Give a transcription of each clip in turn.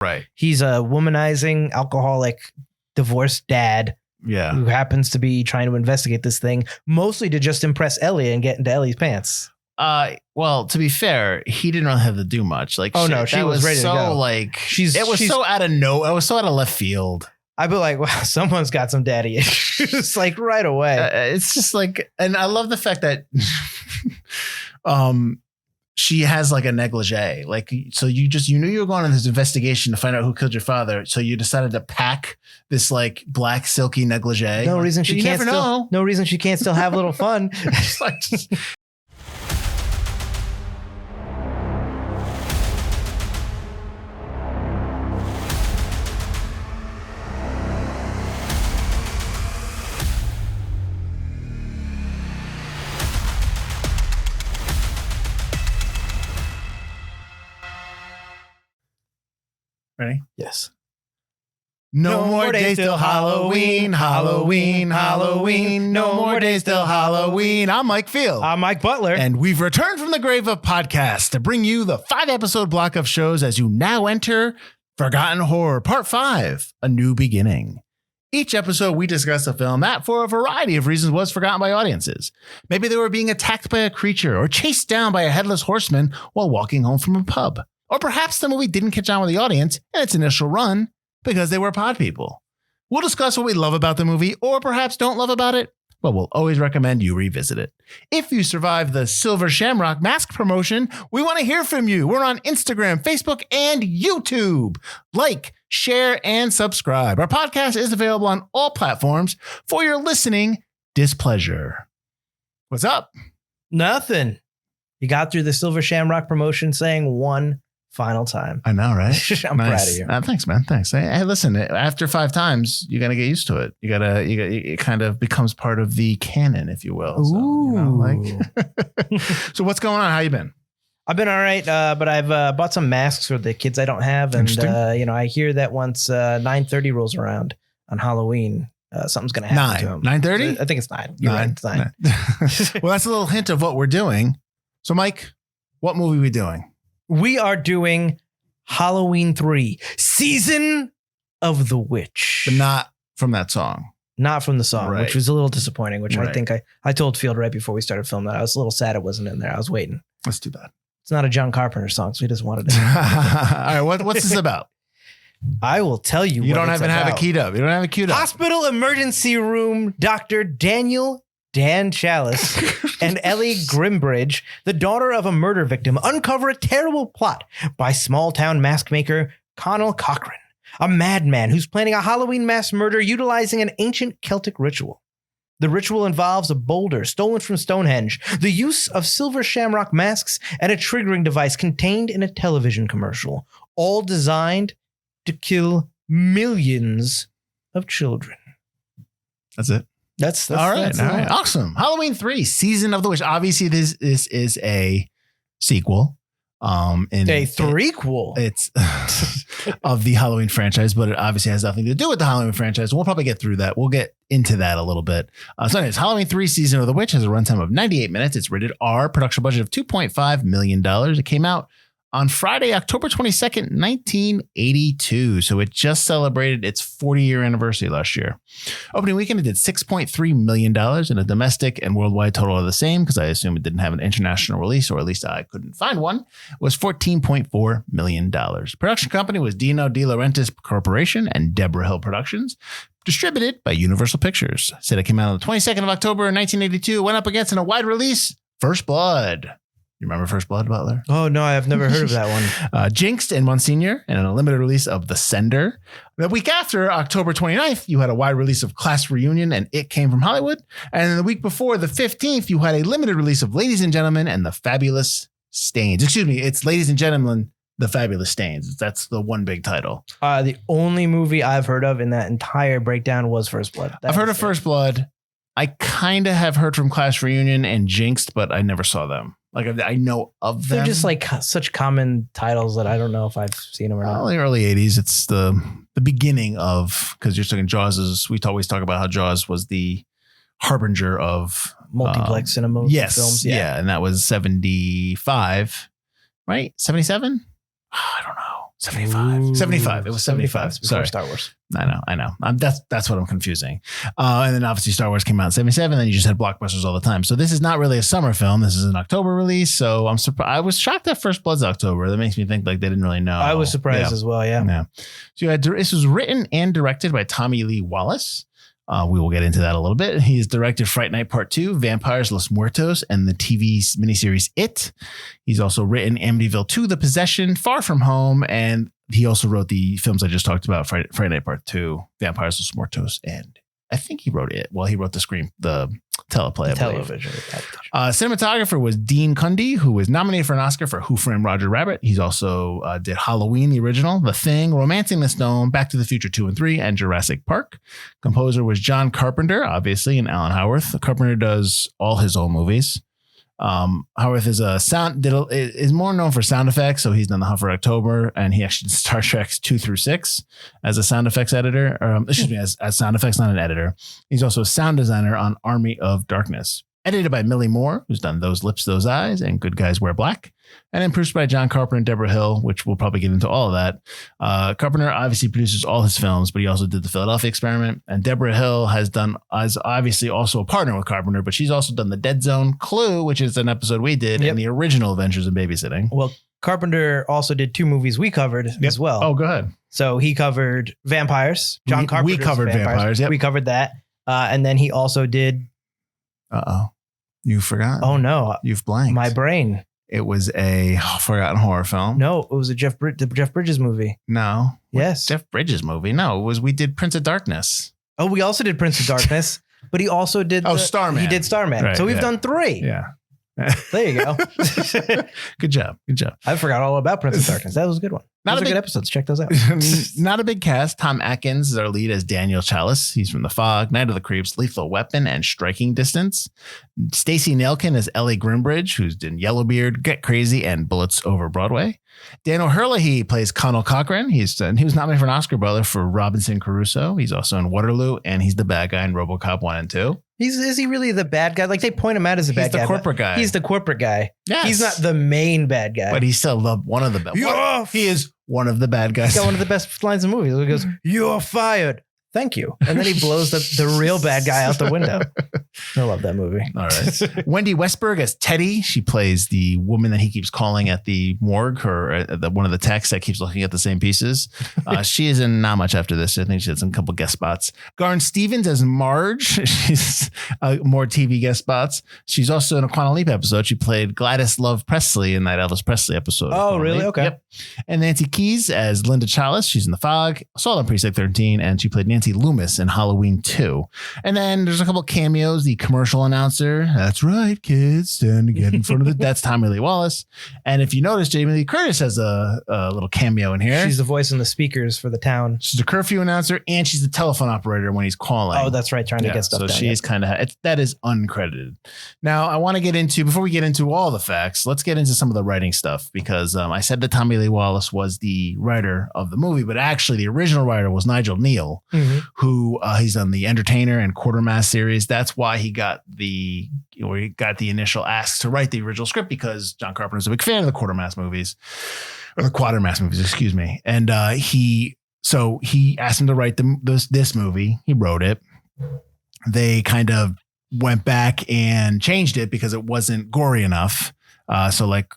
Right. He's a womanizing, alcoholic, divorced dad who happens to be trying to investigate this thing, mostly to just impress Ellie and get into Ellie's pants. Well, to be fair, he didn't really have to do much. Like, she was ready to go. Like, it was so out of left field. I'd be like, wow, someone's got some daddy issues, like right away. It's just like, and I love the fact that, she has like a negligee. Like, so you knew you were going on this investigation to find out who killed your father. So you decided to pack this like black silky negligee. No reason she can't still have a little fun. Ready? Yes. No more days till Halloween, Halloween, Halloween. No more days till Halloween. I'm Mike Field. I'm Mike Butler. And we've returned from the grave of podcasts to bring you the 5-episode block of shows as you now enter Forgotten Horror Part 5, A New Beginning. Each episode, we discuss a film that, for a variety of reasons, was forgotten by audiences. Maybe they were being attacked by a creature or chased down by a headless horseman while walking home from a pub. Or perhaps the movie didn't catch on with the audience in its initial run because they were pod people. We'll discuss what we love about the movie or perhaps don't love about it, but we'll always recommend you revisit it. If you survive the Silver Shamrock mask promotion, we want to hear from you. We're on Instagram, Facebook, and YouTube. Like, share, and subscribe. Our podcast is available on all platforms for your listening displeasure. What's up? Nothing. You got through the Silver Shamrock promotion saying one final time. I know, right? I'm proud of you. Thanks, man. Thanks. Hey, listen, after 5 times, you got to get used to it. It kind of becomes part of the canon, if you will. So what's going on? How you been? I've been all right, but I've bought some masks for the kids I don't have. And, I hear that once 9:30 rolls around on Halloween, something's going to happen to them. 9:30? I think it's 9. You're right, it's 9. Well, that's a little hint of what we're doing. So, Mike, what movie are we doing? We are doing Halloween 3, Season of the Witch. But not from that song. Not from the song, right. Which was a little disappointing, which I think I told Field right before we started filming that. I was a little sad it wasn't in there. I was waiting. That's too bad. It's not a John Carpenter song, so he doesn't want it. All right, what's this about? I will tell you. You don't even have it keyed up. You don't have it queued up. Hospital emergency room, Dr. Dan Chalice and Ellie Grimbridge, the daughter of a murder victim, uncover a terrible plot by small-town mask maker Connell Cochran, a madman who's planning a Halloween mass murder utilizing an ancient Celtic ritual. The ritual involves a boulder stolen from Stonehenge, the use of silver shamrock masks, and a triggering device contained in a television commercial, all designed to kill millions of children. That's it. That's all right. Awesome. Halloween 3, Season of the Witch. Obviously, this is a sequel. A threequel. It's of the Halloween franchise, but it obviously has nothing to do with the Halloween franchise. We'll probably get through that. We'll get into that a little bit. So anyways, Halloween 3, Season of the Witch has a runtime of 98 minutes. It's rated R, production budget of $2.5 million. It came out on Friday, October 22nd, 1982. So it just celebrated its 40-year anniversary last year. Opening weekend, it did $6.3 million, and a domestic and worldwide total of the same, because I assume it didn't have an international release, or at least I couldn't find one, was $14.4 million. Production company was Dino De Laurentiis Corporation and Deborah Hill Productions. Distributed by Universal Pictures. Said it came out on the 22nd of October, 1982. Went up against in a wide release, First Blood. You remember First Blood, Butler? Oh, no, I've never heard of that one. Jinxed and Monsignor, and a limited release of The Sender. The week after, October 29th, you had a wide release of Class Reunion and It Came from Hollywood. And the week before, the 15th, you had a limited release of Ladies and Gentlemen and The Fabulous Stains. Excuse me, it's Ladies and Gentlemen, The Fabulous Stains. That's the one big title. The only movie I've heard of in that entire breakdown was First Blood. I've heard of First Blood. I kind of have heard from Class Reunion and Jinxed, but I never saw them. Like, I know of them. They're just like such common titles that I don't know if I've seen them or not. Well, in the early 80s, it's the beginning of, because you're talking Jaws, we always talk about how Jaws was the harbinger of multiplex cinema films. Yeah. And that was 75, right? 77? I don't know. 75. 75. It was 75. Sorry. Star Wars. I know. That's what I'm confusing. And then obviously Star Wars came out in 77. Then you just had blockbusters all the time. So this is not really a summer film. This is an October release. So I'm surprised. I was shocked that First Blood's October. That makes me think like they didn't really know. I was surprised as well. Yeah. So this was written and directed by Tommy Lee Wallace. We will get into that a little bit. He has directed Fright Night Part 2, Vampires Los Muertos, and the TV miniseries It. He's also written Amityville 2, The Possession, Far From Home, and he also wrote the films I just talked about, Fright Night Part 2, Vampires Los Muertos, and I think he wrote It. Well, he wrote the teleplay. Television. Cinematographer was Dean Cundy, who was nominated for an Oscar for Who Framed Roger Rabbit. He's also did Halloween, the original, The Thing, Romancing the Stone, Back to the Future 2 and 3, and Jurassic Park. Composer was John Carpenter, obviously, and Alan Howarth. Carpenter does all his own movies. Howarth is is more known for sound effects, so he's done The Hunt for October, and he actually did Star Trek 2 through 6 as a sound effects editor. As sound effects, not an editor. He's also a sound designer on Army of Darkness. Edited by Millie Moore, who's done Those Lips, Those Eyes, and Good Guys Wear Black. And then produced by John Carpenter and Deborah Hill, which we'll probably get into all of that. Carpenter obviously produces all his films, but he also did The Philadelphia Experiment. And Deborah Hill is obviously also a partner with Carpenter, but she's also done The Dead Zone, Clue, which is an episode we did, and the original Adventures in Babysitting. Well, Carpenter also did 2 movies we covered as well. Oh, go ahead. So he covered Vampires. John Carpenter. We covered Vampires. Yep. We covered that. And then he also did. You forgot? Oh, no. You've blanked. My brain. It was a forgotten horror film. No, it was the Jeff Bridges movie. No. Yes. Jeff Bridges movie. No, we did Prince of Darkness. Oh, we also did Prince of Darkness, but he also did Starman. He did Starman. Right, so we've done 3. Yeah. There you go. Good job. I forgot all about Prince of Darkness. That was a good one. Those are good episodes. Check those out. Not a big cast. Tom Atkins is our lead as Daniel Chalice. He's from The Fog, Night of the Creeps, Lethal Weapon, and Striking Distance. Stacey Nailkin as Ellie Grimbridge, who's in Yellowbeard, Get Crazy, and Bullets Over Broadway. Daniel Herlihy plays Connell Cochran. He was nominated for an Oscar brother for Robinson Crusoe. He's also in Waterloo, and he's the bad guy in RoboCop 1 and 2. Is he really the bad guy? Like they point him out as a bad guy. He's the corporate guy. He's the corporate guy. Yes. He's not the main bad guy. But he's still one of the bad guys. He is one of the bad guys. He's got one of the best lines in movies. He goes, "You're fired. Thank you." And then he blows the real bad guy out the window. I love that movie. All right. Wendy Westberg as Teddy. She plays the woman that he keeps calling at the morgue, or one of the techs that keeps looking at the same pieces. She is in not much after this. I think she has a couple guest spots. Garn Stevens as Marge. She's more TV guest spots. She's also in a Quantum Leap episode. She played Gladys Love Presley in that Elvis Presley episode. Oh, really? Leap. Okay. Yep. And Nancy Keys as Linda Chalice. She's in The Fog. Saw her on Precinct 13, and she played Nancy Loomis in Halloween 2. And then there's a couple cameos. The commercial announcer. That's right, kids. Stand to get in front of it. That's Tommy Lee Wallace. And if you notice, Jamie Lee Curtis has a little cameo in here. She's the voice in the speakers for the town. She's a curfew announcer, and she's the telephone operator when he's calling. Oh, that's right. Trying to get stuff done. So she's kind of, that is uncredited. Now, I want to get into, before we get into all the facts, let's get into some of the writing stuff, because I said that Tommy Lee Wallace was the writer of the movie, but actually the original writer was Nigel Neal, who he's on the Entertainer and Quartermass series. That's why he got the initial ask to write the original script, because John Carpenter's a big fan of the Quartermass movies, or the Quatermass movies, excuse me. And he asked him to write this movie. He wrote it. They kind of went back and changed it because it wasn't gory enough. So like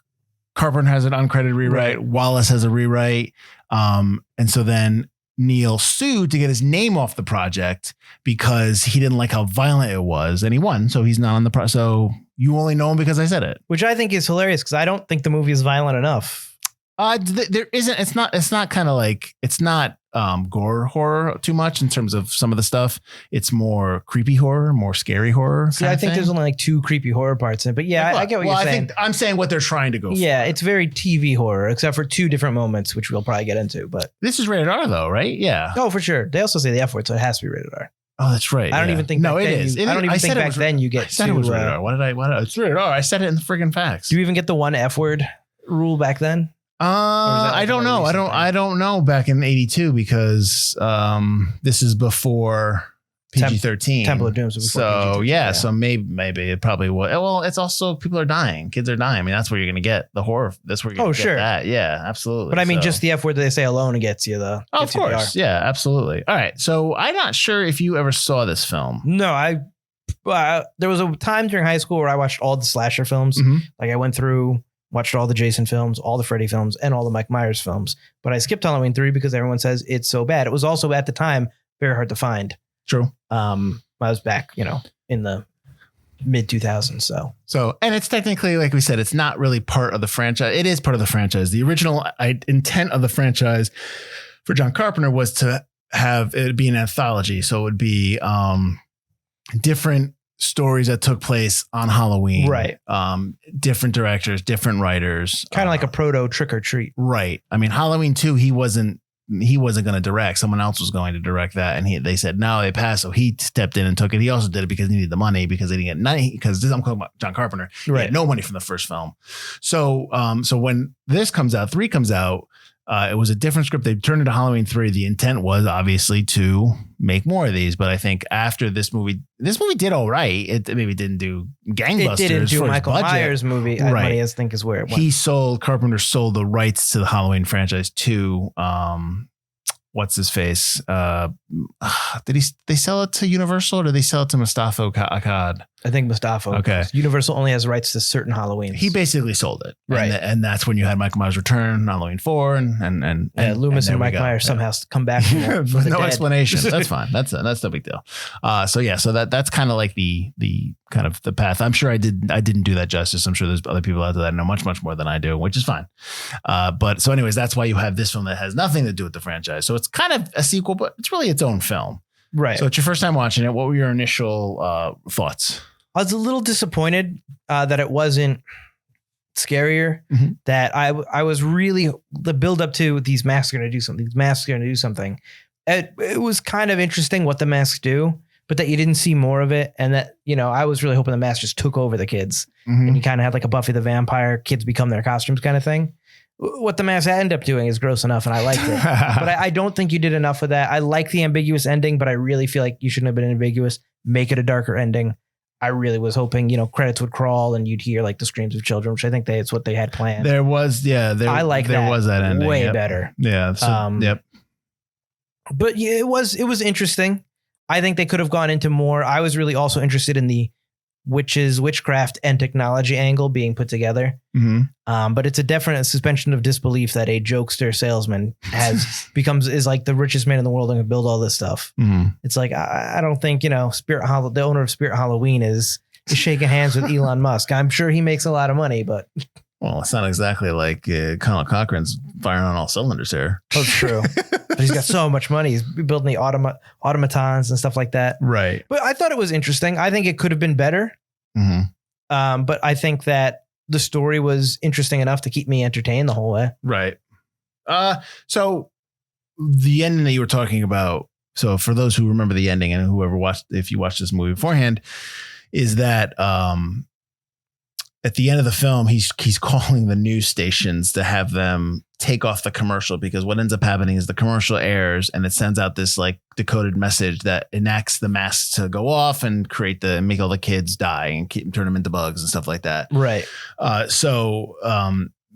Carpenter has an uncredited rewrite. Right. Wallace has a rewrite. And so then Neil sued to get his name off the project because he didn't like how violent it was, and he won. So he's not on the so you only know him because I said it, which I think is hilarious, because I don't think the movie is violent enough. There isn't. It's not kind of like, it's not gore horror too much in terms of some of the stuff. It's more creepy horror, more scary horror. See, I think there's only like 2 creepy horror parts in it, but yeah, I get what you're saying. I think I'm saying what they're trying to go for. Yeah, it's very TV horror, except for 2 different moments, which we'll probably get into. But this is rated R though, right? Yeah. Oh, for sure. They also say the F word, so it has to be rated R. Oh, that's right. I don't even think. No, it is. I don't even think back then you get. I said it was rated R. Why did I? It's rated R. I said it in the friggin' facts. Do you even get the 1 F word rule back then? I don't know. I don't know back in 82, because this is before PG-13. Temple of Doom. So yeah, so maybe it probably would. Well, it's also people are dying. Kids are dying. I mean, that's where you're going to get the horror. That's where you're going to get that. Yeah, absolutely. But I mean, just the F word that they say alone gets you the. Oh, of course. Yeah, absolutely. All right. So I'm not sure if you ever saw this film. No, there was a time during high school where I watched all the slasher films. Mm-hmm. Like I went through, watched all the Jason films, all the Freddy films, and all the Mike Myers films. But I skipped Halloween 3 because everyone says it's so bad. It was also at the time very hard to find. True. I was back, in the mid 2000s. So, and it's technically, like we said, it's not really part of the franchise. It is part of the franchise. The original intent of the franchise for John Carpenter was to have it be an anthology. So it would be different stories that took place on Halloween. Right. Different directors, different writers. Kind of like a proto Trick or Treat. Right. I mean, Halloween 2, he wasn't going to direct. Someone else was going to direct that. And they said, no, they passed. So he stepped in and took it. He also did it because he needed the money because they didn't get money. Because I'm talking about John Carpenter. He had no money from the first film. So when this comes out, 3 comes out, it was a different script. They turned it to Halloween 3. The intent was obviously to make more of these. But I think after this movie did all right. It maybe didn't do gangbusters. It didn't do Michael Myers movie. Right. I think is where it went. Carpenter sold the rights to the Halloween franchise to, what's his face? They sell it to Universal or did they sell it to Mustafa Akkad? I think Mustafa. Okay. Universal only has rights to certain Halloweens. He basically sold it. Right. And that's when you had Michael Myers Return, Halloween 4 and Loomis and Mike Myers somehow come back with no explanation. That's fine. That's no big deal. So that's kind of like the kind of the path. I'm sure I didn't do that justice. I'm sure there's other people out there that know much, much more than I do, which is fine. But so anyways, that's why you have this film that has nothing to do with the franchise. So it's kind of a sequel, but it's really its own film. Right. So it's your first time watching it. What were your initial thoughts? I was a little disappointed that it wasn't scarier. Mm-hmm. That I was really the build up to these masks are going to do something. These masks are going to do something. It was kind of interesting what the masks do, but that you didn't see more of it. And that, I was really hoping the masks just took over the kids. Mm-hmm. And you kind of had like a Buffy the Vampire, kids become their costumes kind of thing. What the masks end up doing is gross enough, and I liked it. But I don't think you did enough of that. I like the ambiguous ending, but I really feel like you shouldn't have been ambiguous. Make it a darker ending. I really was hoping, credits would crawl and you'd hear like the screams of children, which I think it's what they had planned. There was, there was that ending. Way better. Yeah. So, yep. But yeah, it was interesting. I think they could have gone into more. I was really also interested in the witchcraft and technology angle being put together. Mm-hmm. But it's a definite suspension of disbelief that a jokester salesman is like the richest man in the world and can build all this stuff. Mm-hmm. It's like, I don't think, the owner of Spirit Halloween is shaking hands with Elon Musk. I'm sure he makes a lot of money, but. Well, it's not exactly like Colin Cochran's firing on all cylinders here. That's true. But he's got so much money. He's building the automatons and stuff like that. Right. But I thought it was interesting. I think it could have been better. Mm-hmm. But I think that the story was interesting enough to keep me entertained the whole way. Right. So the ending that you were talking about, so for those who remember the ending and if you watched this movie beforehand, is that at the end of the film, he's calling the news stations to have them take off the commercial, because what ends up happening is the commercial airs and it sends out this like decoded message that enacts the masks to go off and make all the kids die and turn them into bugs and stuff like that. Right. So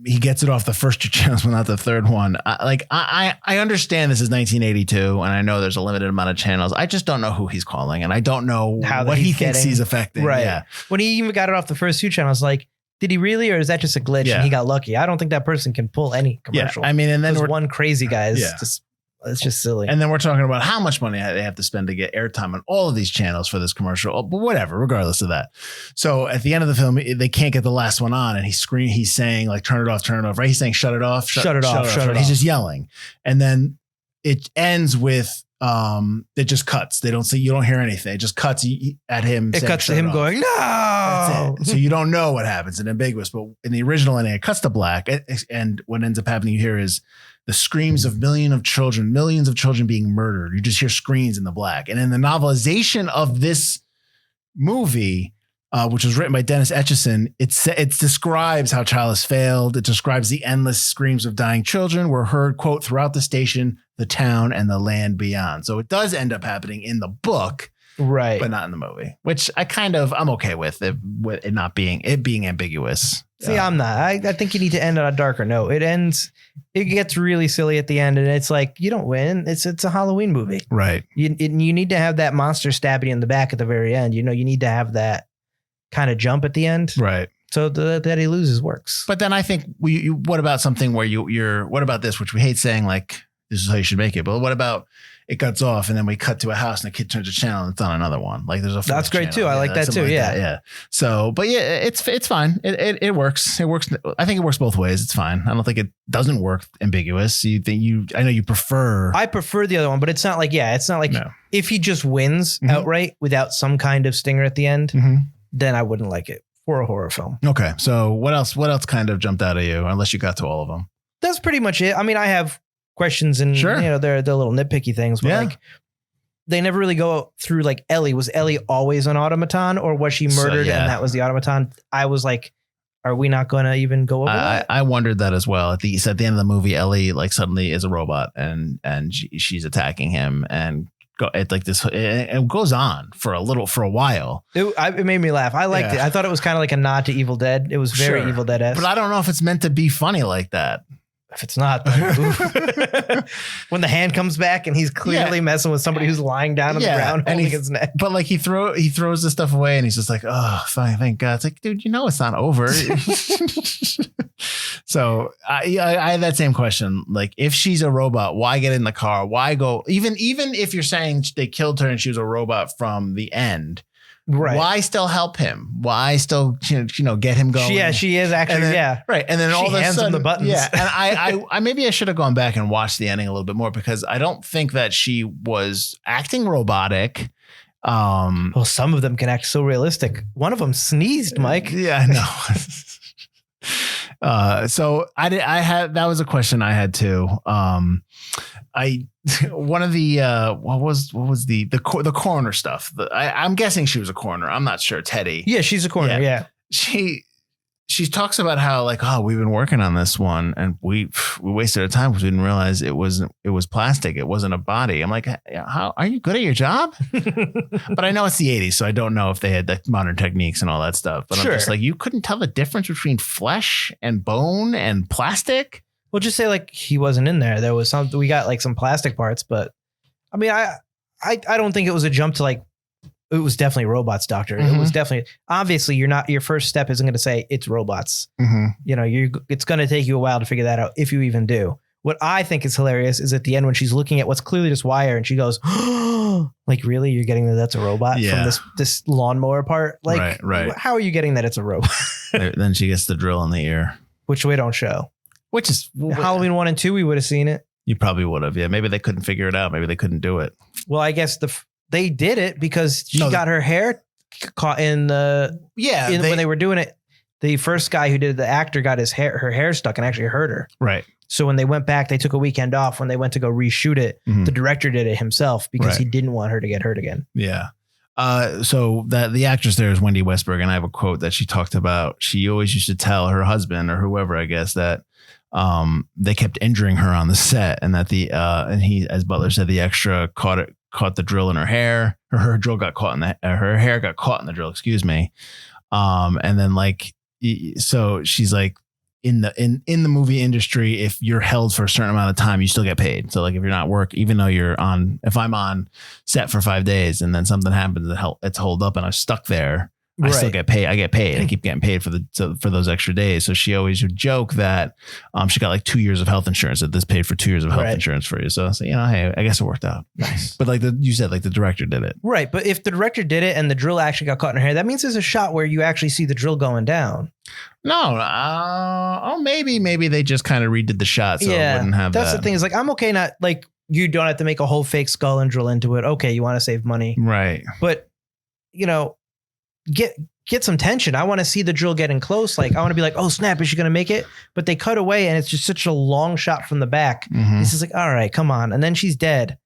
he gets it off the first 2 channels, but not the third one. I understand this is 1982 and I know there's a limited amount of channels. I just don't know who he's calling and I don't know what he thinks he's affecting. Right. Yeah. When he even got it off the first 2 channels, like, did he really, or is that just a glitch and he got lucky? I don't think that person can pull any commercial. Yeah. I mean, and then one crazy guy is it's just silly. And then we're talking about how much money they have to spend to get airtime on all of these channels for this commercial, but whatever, regardless of that. So at the end of the film, they can't get the last one on and he's saying like, turn it off, right? He's saying, shut it off. Shut it off. He's just yelling. And then it ends with, it just cuts. You don't hear anything. It just cuts at him. It cuts to him going, no. That's it. So you don't know what happens in ambiguous, but in the original ending, it cuts to black. And what ends up happening here is the screams of millions of children being murdered. You just hear screams in the black. And in the novelization of this movie, which was written by Dennis Etchison, it describes how Chalice failed. It describes the endless screams of dying children were heard, quote, throughout the station, the town, and the land beyond. So it does end up happening in the book. right? But not in the movie, which I'm okay with it not being ambiguous. See, I'm not. I think you need to end on a darker note. It gets really silly at the end, and it's like you don't win. It's a Halloween movie, right? You need to have that monster stabbing in the back at the very end. You need to have that kind of jump at the end, right? So that he loses works. But then I think what about something where what about this, which we hate saying, like, this is how you should make it. But what about it cuts off and then we cut to a house and the kid turns a channel and it's on another one? Like there's that's great too. I like that too. Yeah. Yeah. So, but yeah, it's fine. It works. It works. I think it works both ways. It's fine. I don't think it doesn't work ambiguous. I know you prefer. I prefer the other one, but it's not like if he just wins outright without some kind of stinger at the end, then I wouldn't like it for a horror film. Okay. So what else kind of jumped out at you, unless you got to all of them? That's pretty much it. I mean, I have questions and they're little nitpicky things, but like they never really go through like Ellie. Was Ellie always an automaton, or was she murdered and that was the automaton? I was like, are we not going to even go over that? I wondered that as well. At the end of the movie, Ellie like suddenly is a robot and she's attacking him and it goes on for a while. It made me laugh. I liked it. I thought it was kind of like a nod to Evil Dead. It was very Evil Dead-esque. But I don't know if it's meant to be funny like that. If it's not, then when the hand comes back and he's clearly messing with somebody who's lying down on the ground holding his neck. But like he throws the stuff away and he's just like, oh, fine, thank God. It's like, dude, it's not over. So I had that same question. Like, if she's a robot, why get in the car? Why go? Even if you're saying they killed her and she was a robot from the end. Right. Why still help him? Why still, get him going? Yeah, she is actually. Right. And then all of a hands sudden, him the buttons. Yeah. And I maybe I should have gone back and watched the ending a little bit more, because I don't think that she was acting robotic. Well, some of them can act so realistic. One of them sneezed, Mike. Yeah, I know. So that was a question I had too. One of the what was the coroner stuff? I'm guessing she was a coroner. I'm not sure. Teddy. Yeah, she's a coroner. Yeah. She talks about how like, oh, we've been working on this one and we wasted our time because we didn't realize it was plastic. It wasn't a body. I'm like, how are you good at your job? But I know it's the 80s, so I don't know if they had the modern techniques and all that stuff. But I'm just like, you couldn't tell the difference between flesh and bone and plastic. We'll just say like he wasn't in there. There was we got like some plastic parts, but I mean, I don't think it was a jump to like, it was definitely robots, doctor. It was definitely, obviously your first step isn't going to say it's robots. It's going to take you a while to figure that out, if you even do. What I think is hilarious is at the end when she's looking at what's clearly just wire and she goes, oh, like, really? You're getting that that's a robot from this lawnmower part? Like, right. How are you getting that it's a robot? Then she gets the drill in the ear. Which we don't show. Which is Halloween 1 and 2, we would have seen it. You probably would have. Yeah. Maybe they couldn't figure it out. Maybe they couldn't do it. Well, I guess they did it because she got her hair caught in the... Yeah. When they were doing it, the first guy who did the actor got her hair stuck and actually hurt her. Right. So when they went back, they took a weekend off. When they went to go reshoot it, the director did it himself because he didn't want her to get hurt again. Yeah. So that the actress there is Wendy Westberg, and I have a quote that she talked about. She always used to tell her husband or whoever, I guess, that they kept injuring her on the set, and that and he, as Butler said, the extra caught the drill in her hair, or her drill got caught in her hair got caught in the drill. Excuse me. And then like, so she's like, in the movie industry, if you're held for a certain amount of time, you still get paid. So like, if you're not even though if I'm on set for 5 days and then something happens that it's holed up and I'm stuck there, I still get paid. I get paid. I keep getting paid for those extra days. So she always would joke that she got like 2 years of health insurance, that this paid for 2 years of health insurance for you. So hey, I guess it worked out. Nice. But like you said, like the director did it. Right. But if the director did it and the drill actually got caught in her hair, that means there's a shot where you actually see the drill going down. No. Maybe they just kind of redid the shot. So it wouldn't have that's the thing is like, I'm okay. Not like you don't have to make a whole fake skull and drill into it. Okay. You want to save money. Right. But get some tension. I want to see the drill getting close. Like I want to be like, oh snap, is she going to make it? But they cut away and it's just such a long shot from the back. This is like, all right, come on. And then she's dead.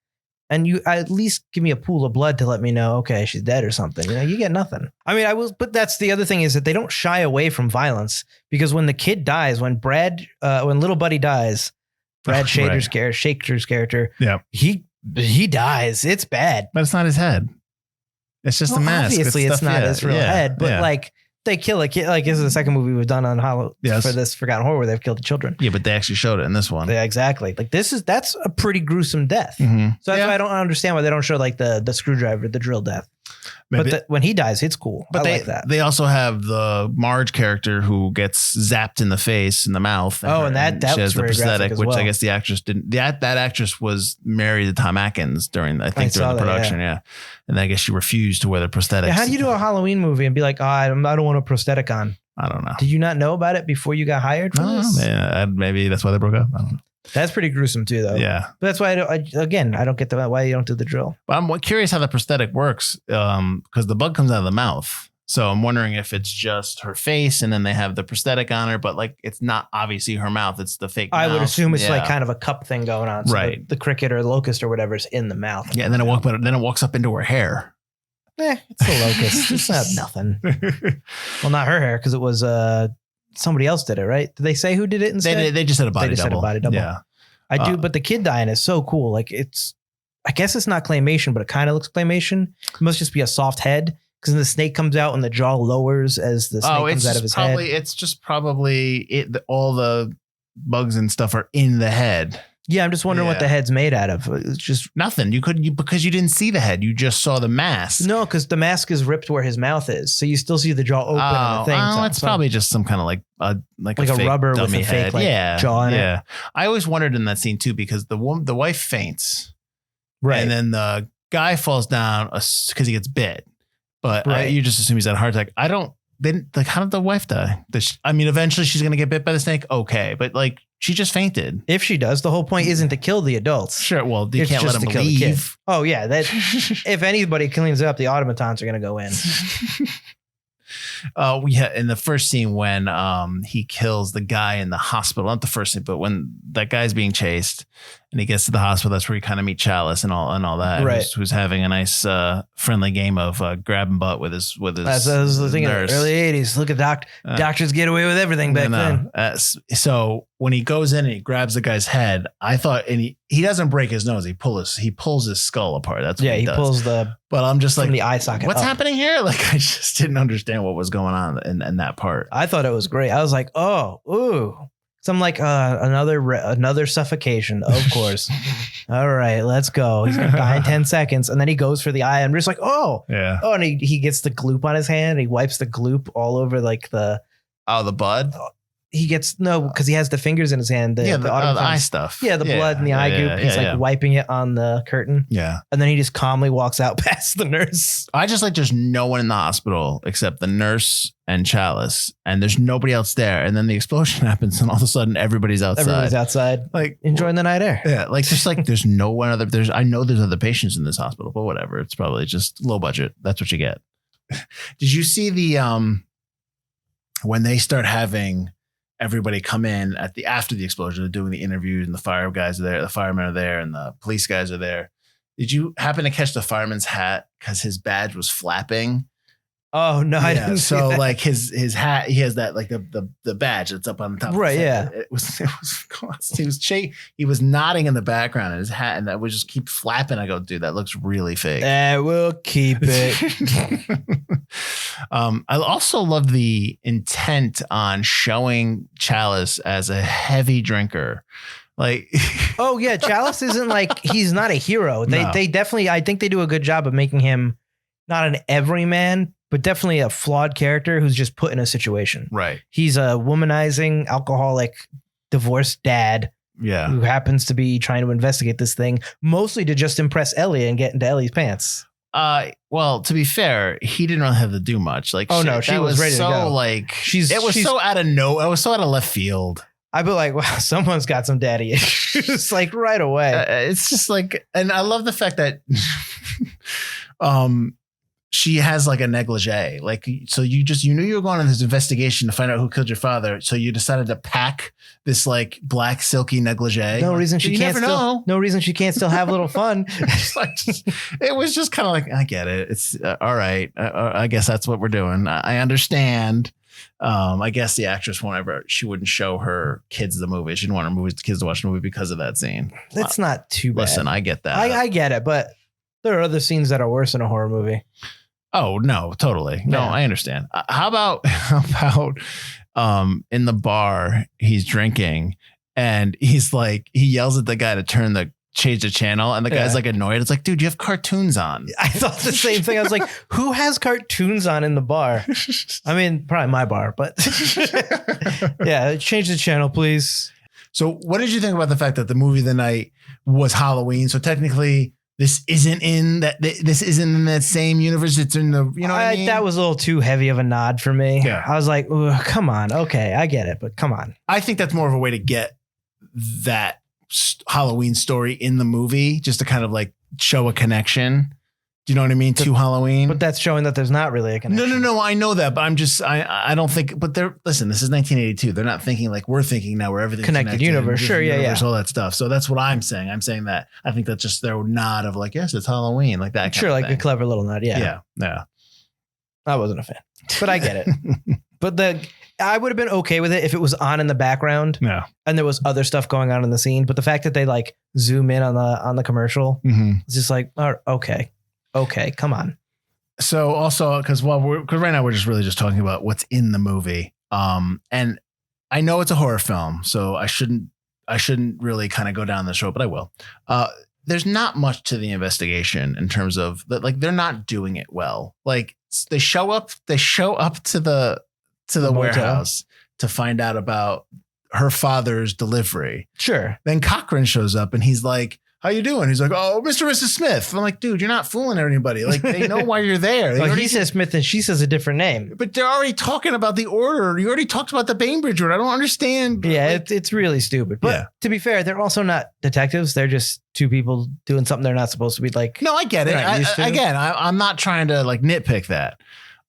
And you at least give me a pool of blood to let me know, okay, she's dead or something. You get nothing. I mean, but that's the other thing is that they don't shy away from violence, because when the kid dies, when little buddy dies, Brad Shaker's character, he dies. It's bad. But it's not his head. It's just a mask. Obviously, it's not his real head, but like they kill a kid. Like this is the second movie we've done on Halloween for this Forgotten Horror where they've killed the children. Yeah, but they actually showed it in this one. Yeah, exactly. Like that's a pretty gruesome death. Mm-hmm. So that's why I don't understand why they don't show like the screwdriver, the drill death. Maybe. But when he dies, it's cool. But I like that. They also have the Marge character who gets zapped in the face, in the mouth. And that she has was the prosthetic, which well. I guess the actress didn't. That actress was married to Tom Atkins during the production. Yeah. And I guess she refused to wear the prosthetics. Yeah, how do you do a Halloween movie and be like, I don't want a prosthetic on? I don't know. Did you not know about it before you got hired for this? Yeah, maybe that's why they broke up. I don't know. That's pretty gruesome too, though. Yeah. But that's why I don't get why you don't do the drill. But I'm curious how the prosthetic works because the bug comes out of the mouth. So I'm wondering if it's just her face and then they have the prosthetic on her, but like it's not obviously her mouth. It's the fake mouth. I would assume it's like kind of a cup thing going on. So right. The cricket or locust or whatever is in the mouth. Yeah. And then it walks up into her hair. It's a locust. It's not nothing. Well, not her hair because it was somebody else did it, right? Did they say who did it instead? They just said a body double. Said a body double. Yeah. I do, but the kid dying is so cool. Like I guess it's not claymation, but it kind of looks claymation. It must just be a soft head because the snake comes out and the jaw lowers as the snake comes out of his head. It's just probably all the bugs and stuff are in the head. Yeah, I'm just wondering what the head's made out of. It's just nothing. Because you didn't see the head. You just saw the mask. No, because the mask is ripped where his mouth is, so you still see the jaw open on the thing. Oh, it's probably just some kind of like a fake rubber dummy with a fake head. jaw in it. Yeah, I always wondered in that scene too because the wife faints, right, and then the guy falls down because he gets bit. But you just assume he's had a heart attack. How did the wife die? Eventually she's gonna get bit by the snake. Okay, but like. She just fainted. If she does, the whole point isn't to kill the adults. Sure. Well, you can't let them leave. Oh, yeah. If anybody cleans it up, the automatons are going to go in. In the first scene when he kills the guy in the hospital, not the first scene, but when that guy's being chased and he gets to the hospital, that's where you kind of meet Chalice and all that. Right. Who's having a nice friendly game of grabbing butt with his As I was thinking in the early 80s. Look at doctors get away with everything back then. So when he goes in and he grabs the guy's head, I thought, and he doesn't break his nose. He pulls his skull apart. That's what he does. Pulls but I'm just like, the eye socket. What's happening here? Like, I just didn't understand what was going on in that part. I thought it was great. I was like, ooh. So I'm like, another suffocation, of course. All right, let's go. He's gonna die in 10 seconds, and then he goes for the eye. I'm just like, yeah. Oh, and he gets the gloop on his hand. And he wipes the gloop all over like the blood. He gets because he has the fingers in his hand. The eye stuff. Yeah, the blood and the eye goop. He's wiping it on the curtain. Yeah, and then he just calmly walks out past the nurse. I just like there's no one in the hospital except the nurse and Chalice, and there's nobody else there. And then the explosion happens, and all of a sudden everybody's outside. Like enjoying the night air. Yeah, like just like there's no one other. I know there's other patients in this hospital, but whatever. It's probably just low budget. That's what you get. Did you see the when they start having everybody come in after the explosion, they're doing the interviews and the firemen are there and the police guys are there. Did you happen to catch the fireman's hat because his badge was flapping? Oh no, I didn't. So like his hat, he has that like the badge that's up on the top. Right. Yeah. He was nodding in the background in his hat, and that would just keep flapping. I go, dude, that looks really fake. We'll keep it. I also love the intent on showing Chalice as a heavy drinker. Like, oh yeah, Chalice isn't like he's not a hero. They definitely, I think they do a good job of making him not an everyman, but definitely a flawed character who's just put in a situation. Right. He's a womanizing, alcoholic, divorced dad. Yeah. Who happens to be trying to investigate this thing, mostly to just impress Ellie and get into Ellie's pants. Well, to be fair, he didn't really have to do much. Like, she was ready to go. Like, it was so out of left field. I'd be like, wow, someone's got some daddy issues, like right away. It's just like, and I love the fact that, she has like a negligee. Like, so you knew you were going on this investigation to find out who killed your father. So you decided to pack this like black silky negligee. No reason she can't still have a little fun. It was just kind of like, I get it. It's all right. I guess that's what we're doing. I understand. I guess the actress she wouldn't show her kids the movie. She didn't want her kids to watch the movie because of that scene. That's not too bad. Listen, I get that. I get it, but there are other scenes that are worse in a horror movie. Oh no, totally. No, Yeah. I understand. How about in the bar he's drinking and he's like he yells at the guy to change the channel and the guy's like annoyed. It's like, dude, you have cartoons on. I thought the same thing. I was like, who has cartoons on in the bar? I mean, probably my bar, but yeah, change the channel, please. So what did you think about the fact that the movie of the night was Halloween? So technically this isn't in that same universe. It's in the, you know what I mean? That was a little too heavy of a nod for me. Yeah. I was like, come on. Okay, I get it, but come on. I think that's more of a way to get that Halloween story in the movie, just to kind of like show a connection. Do you know what I mean? To Halloween. But that's showing that there's not really a connection. No. I know that, but I don't think, but listen, this is 1982. They're not thinking like we're thinking now where everything's connected universe. Sure. Yeah. All that stuff. So that's what I'm saying. I'm saying that I think that's just their nod of like, yes, it's Halloween. Like that. Sure. Like a clever little nod. Yeah. Yeah. I wasn't a fan, but I get it. But I would have been okay with it if it was on in the background. Yeah. And there was other stuff going on in the scene. But the fact that they like zoom in on the commercial, it's just like, oh, okay, come on. So also, because right now we're just really just talking about what's in the movie. And I know it's a horror film, so I shouldn't really kind of go down this road, but I will. There's not much to the investigation in terms of that. Like they're not doing it well. Like they show up to the warehouse to find out about her father's delivery. Sure. Then Cochran shows up and he's like, how you doing? He's like, oh, Mr. and Mrs. Smith. I'm like, dude, you're not fooling anybody. Like, they know why you're there. He says Smith and she says a different name. But they're already talking about the order. You already talked about the Bainbridge order. I don't understand. Yeah, like, it's really stupid. But to be fair, they're also not detectives. They're just two people doing something they're not supposed to be like. No, I get it. I'm not trying to like nitpick that.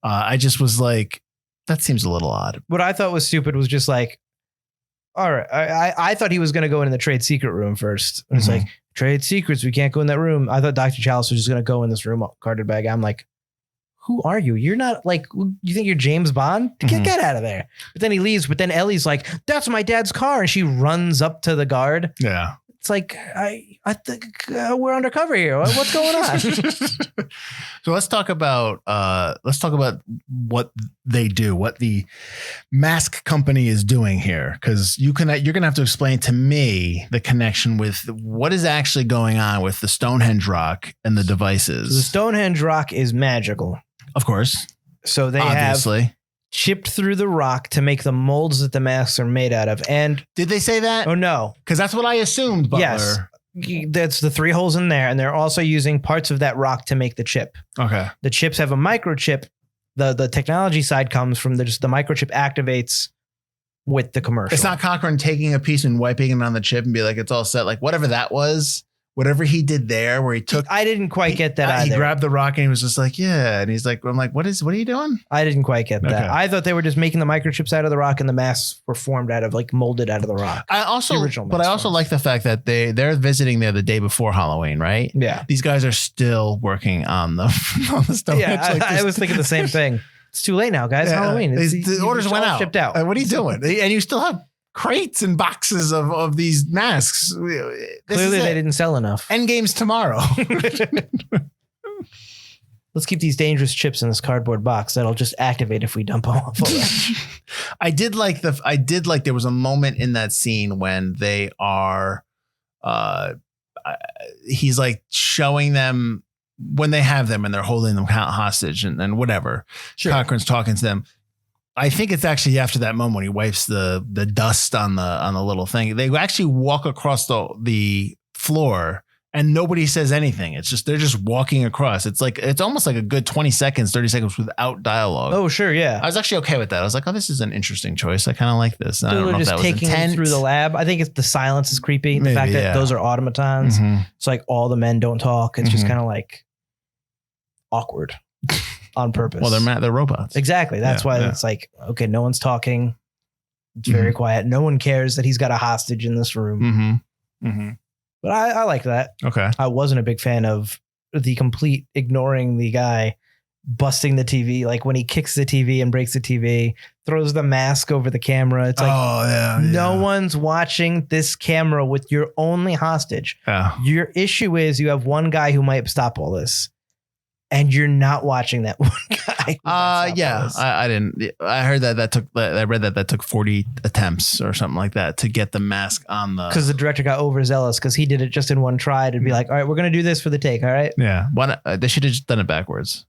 I just was like, that seems a little odd. What I thought was stupid was just like, all right, I thought he was going to go in the trade secret room first. It's like, trade secrets, we can't go in that room. I thought Dr. Chalice was just going to go in this room, carted bag. I'm like, who are you? You're not like, you think you're James Bond? Get out of there. But then he leaves. But then Ellie's like, that's my dad's car. And she runs up to the guard. Yeah. It's like, I think we're undercover here. What's going on? So let's talk about what they do, what the mask company is doing here. Cause you're going to have to explain to me the connection with what is actually going on with the Stonehenge rock and the devices. So the Stonehenge rock is magical. Of course. So they have chipped through the rock to make the molds that the masks are made out of. And did they say that? Oh, no. Because that's what I assumed, Butler. Yes. That's the 3 holes in there. And they're also using parts of that rock to make the chip. Okay. The chips have a microchip. The technology side comes from the microchip activates with the commercial. It's not Cochran taking a piece and wiping it on the chip and be like, it's all set. Like whatever that was. Whatever he did there where he took. I didn't quite get that either. He grabbed the rock and he was just like, yeah. And he's like, I'm like, what are you doing? I didn't quite get that. I thought they were just making the microchips out of the rock and the masks were formed out of like molded out of the rock. I also like the fact that they're visiting there the day before Halloween, right? Yeah. These guys are still working on the Stonehenge. Yeah, I was thinking the same thing. It's too late now, guys. Yeah. Halloween. The orders went out. Shipped out. What are you doing? And you still have crates and boxes of these masks. Clearly they didn't sell enough. End game's tomorrow. Let's keep these dangerous chips in this cardboard box that'll just activate if we dump them off. I did like there was a moment in that scene when they are he's like showing them when they have them and they're holding them hostage and whatever. Sure. Cochran's talking to them. I think it's actually after that moment when he wipes the dust on the little thing. They actually walk across the floor and nobody says anything. It's just they're just walking across. It's almost like a good 20 seconds, 30 seconds without dialogue. Oh, sure, yeah. I was actually okay with that. I was like, oh, this is an interesting choice. I kind of like this. I don't know if that was taking intent. Through the lab. I think it's the silence is creepy. The fact that those are automatons. Mm-hmm. It's like all the men don't talk. It's just kind of like awkward. On purpose. Well, they're robots. Exactly. That's why it's like, okay, no one's talking. It's very quiet. No one cares that he's got a hostage in this room. But I like that. Okay. I wasn't a big fan of the complete ignoring the guy busting the TV. Like when he kicks the TV and breaks the TV, throws the mask over the camera. It's like, no one's watching this camera with your only hostage. Your issue is you have one guy who might stop all this. and you're not watching that one guy. Yeah, I didn't. I heard I read that took 40 attempts or something like that to get the mask on the. Because the director got overzealous because he did it just in one try to be like, all right, we're going to do this for the take. All right. Yeah. They should have just done it backwards.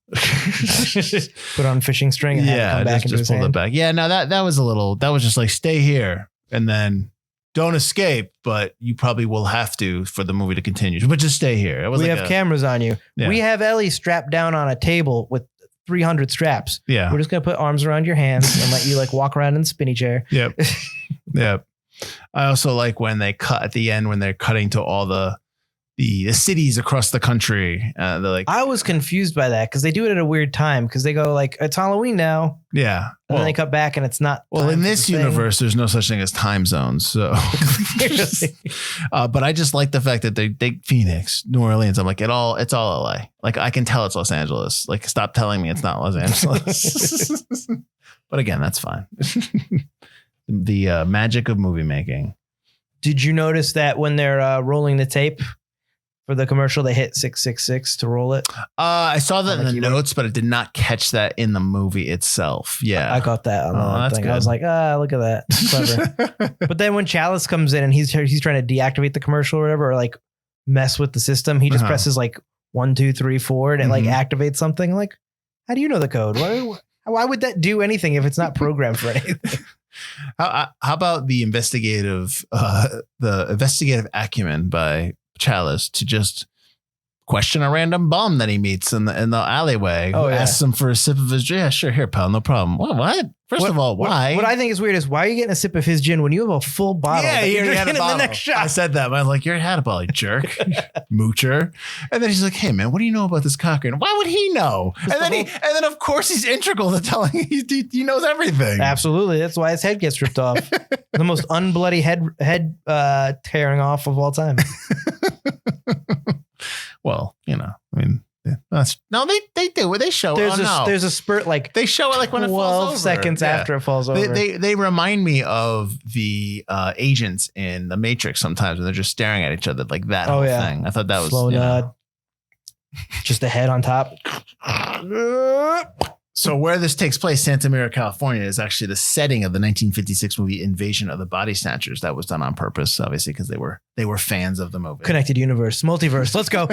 Put on fishing string and have it come back into his hand. It back. Yeah. No, that was just like, stay here and then don't escape, but you probably will have to for the movie to continue. But just stay here. We have cameras on you. Yeah. We have Ellie strapped down on a table with 300 straps. Yeah. We're just going to put arms around your hands and let you like walk around in the spinny chair. Yep. Yep. I also like when they cut at the end when they're cutting to all the cities across the country. They're like, I was confused by that because they do it at a weird time because they go like, it's Halloween now. Yeah. And then they cut back and it's not. Well, in this universe, there's no such thing as time zones. So, but I just like the fact that they Phoenix, New Orleans. I'm like, it's all LA. Like I can tell it's Los Angeles. Like stop telling me it's not Los Angeles. But again, that's fine. The magic of movie making. Did you notice that when they're rolling the tape for the commercial, they hit 666 to roll it? I saw that in the notes, but I did not catch that in the movie itself. Yeah. I got that on the thing. Good. I was like, look at that. Clever. But then when Chalice comes in and he's trying to deactivate the commercial or whatever, or like mess with the system, he just presses like 1, 2, 3, 4 and it like activates something. Like, how do you know the code? Why would that do anything if it's not programmed for anything? How about the investigative acumen by Chalice to just question a random bum that he meets in the alleyway who asks him for a sip of his gin? Yeah, sure, here, pal, no problem. What? First of all, why? What I think is weird is why are you getting a sip of his gin when you have a full bottle? Yeah, you're had a bottle. The next shot. I said that, but I was like, you already had a bottle, you jerk, moocher. And then he's like, hey man, what do you know about this cocker? Why would he know? And then of course he's integral to telling he knows everything. Absolutely, that's why his head gets ripped off. The most unbloody head tearing off of all time. Well, I mean, they do. They show there's a spurt like they show it like when it falls over. Seconds after it falls over. They remind me of the agents in the Matrix sometimes when they're just staring at each other like that whole thing. I thought that was slow nod. Just a head on top. So where this takes place, Santa Mira, California, is actually the setting of the 1956 movie Invasion of the Body Snatchers. That was done on purpose, obviously, because they were fans of the movie. Connected universe, multiverse. Let's go.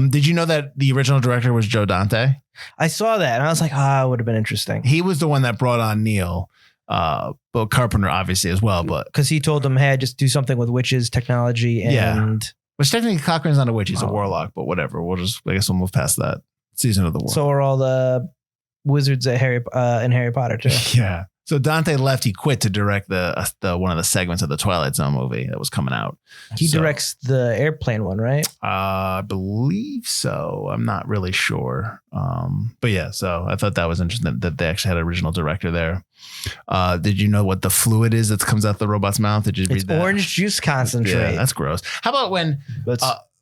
Did you know that the original director was Joe Dante? I saw that and I was like, it would have been interesting. He was the one that brought on Neil. But Carpenter obviously as well, but because he told them, hey, just do something with witches, technology, and which technically Cochrane's not a witch, he's a warlock, but whatever. I guess we'll move past that. Season of the War. So are all the wizards at in Harry Potter too. Yeah. So Dante left. He quit to direct the one of the segments of the Twilight Zone movie that was coming out. He directs the airplane one, right? I believe so. I'm not really sure. But yeah. So I thought that was interesting that they actually had an original director there. Did you know what the fluid is that comes out the robot's mouth? Did you read that? Orange juice concentrate. Yeah, that's gross. How about when?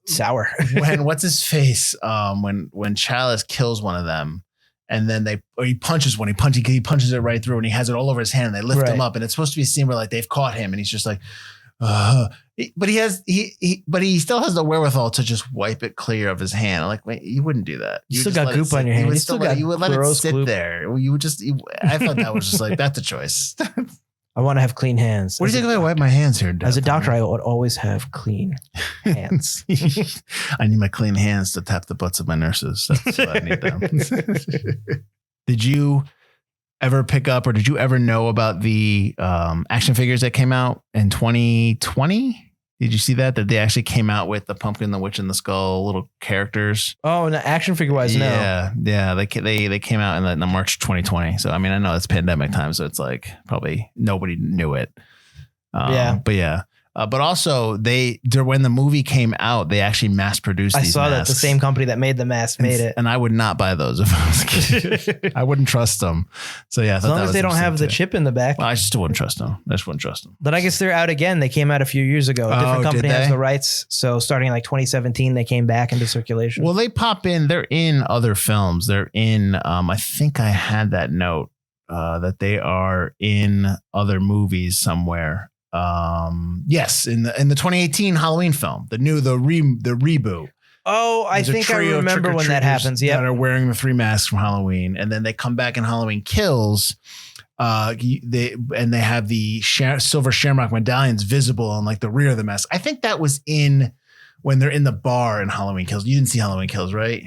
Sour. When what's his face? When Chalice kills one of them, and then he punches one. He punches it right through, and he has it all over his hand. And they lift him up, and it's supposed to be a scene where like they've caught him, and he's just like, but he still has the wherewithal to just wipe it clear of his hand. Like, wait, you wouldn't do that. You still got goop on your hand. You would let it sit there. I thought that was just like that's a choice. I want to have clean hands. What do you think if I wipe my hands here? As a doctor, I would always have clean hands. I need my clean hands to tap the butts of my nurses. That's what I need them. Did you ever pick up or did you ever know about the action figures that came out in 2020? Did you see that they actually came out with the pumpkin, the witch, and the skull little characters? Oh, no, action figure wise, no. Yeah. They came out in the March 2020. So I mean, I know it's pandemic time, so it's like probably nobody knew it. But yeah. But also when the movie came out, they actually mass produced these masks. I saw that the same company that made the mask made it. And I would not buy those if I was a kid. I wouldn't trust them. So yeah. As long as they don't have the chip in the back. Well, I just wouldn't trust them. But I guess they're out again. They came out a few years ago. A different company has the rights. So starting in like 2017, they came back into circulation. Well, they pop in. They're in other films. They're in, I think I had that note that they are in other movies somewhere. Yes, in the 2018 Halloween film, the reboot. Oh, I think I remember when that happens. Yeah, that are wearing the 3 masks from Halloween, and then they come back in Halloween Kills. They have the silver Shamrock medallions visible on like the rear of the mask. I think that was when they're in the bar in Halloween Kills. You didn't see Halloween Kills, right?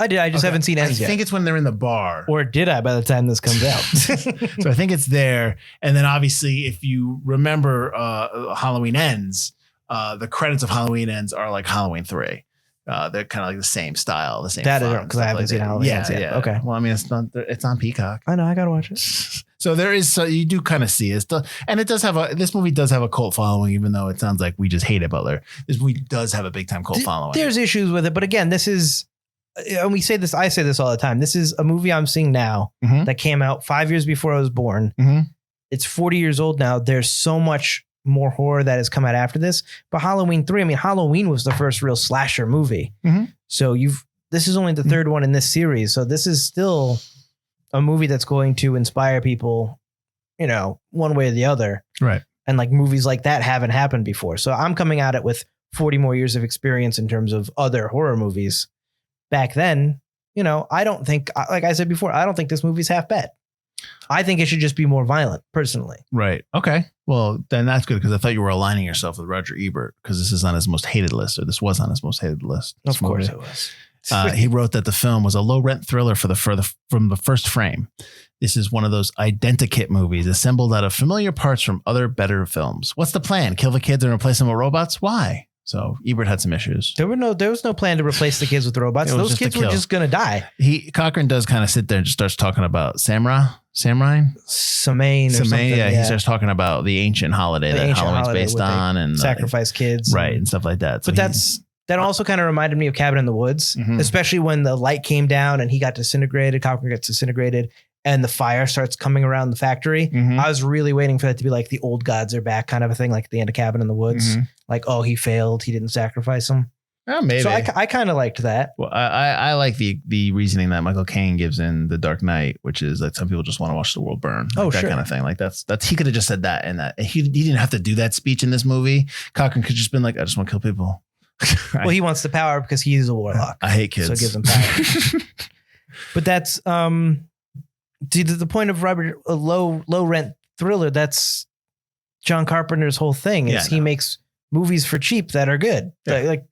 I did. I just haven't seen Ends yet. I think it's when they're in the bar. Or did I by the time this comes out? So I think it's there. And then obviously, if you remember Halloween Ends, the credits of Halloween Ends are like Halloween 3. They're kind of like the same style, the same. That is because I haven't seen Halloween Ends yet. Yeah. Okay. Well, I mean, it's on Peacock. I know. I got to watch it. So you do kind of see it. And this movie does have a cult following, even though it sounds like we just hate it, Butler. This movie does have a big time cult following. There's issues with it. But again, this is, and I say this all the time. This is a movie I'm seeing now that came out 5 years before I was born. Mm-hmm. It's 40 years old now. There's so much more horror that has come out after this. But Halloween 3, I mean, Halloween was the first real slasher movie. Mm-hmm. So this is only the third one in this series. So this is still a movie that's going to inspire people, one way or the other. Right. And like movies like that haven't happened before. So I'm coming at it with 40 more years of experience in terms of other horror movies. Back then, I don't think, like I said before, I don't think this movie's half bad. I think it should just be more violent, personally. Right. Okay. Well, then that's good, because I thought you were aligning yourself with Roger Ebert, because this is on his most hated list, or this was on his most hated list. Of course it was. He wrote that the film was a low-rent thriller from the first frame. This is one of those identikit movies assembled out of familiar parts from other better films. What's the plan? Kill the kids and replace them with robots? Why? So Ebert had some issues. There was no plan to replace the kids with robots. Those kids were just going to die. Cochran does kind of sit there and just starts talking about Samhain. Yeah, he starts talking about the ancient holiday that Halloween's based on, and sacrifice kids, right, and stuff like that. So but that also kind of reminded me of Cabin in the Woods, especially when the light came down and he got disintegrated. Cochran gets disintegrated, and the fire starts coming around the factory. I was really waiting for that to be like the old gods are back kind of a thing, like at the end of Cabin in the Woods. Like, oh, he failed. He didn't sacrifice him. Oh, maybe. So I kind of liked that. Well, I like the reasoning that Michael Caine gives in The Dark Knight, which is that some people just want to watch the world burn. Like that kind of thing. Like that's he could have just said that, and that he didn't have to do that speech in this movie. Cochran could just been like, I just want to kill people. Well, he wants the power because he's a warlock. I hate kids. So it gives him power. But that's to the point of Robert, a low rent thriller. That's John Carpenter's whole thing is he makes movies for cheap that are good. Yeah. Like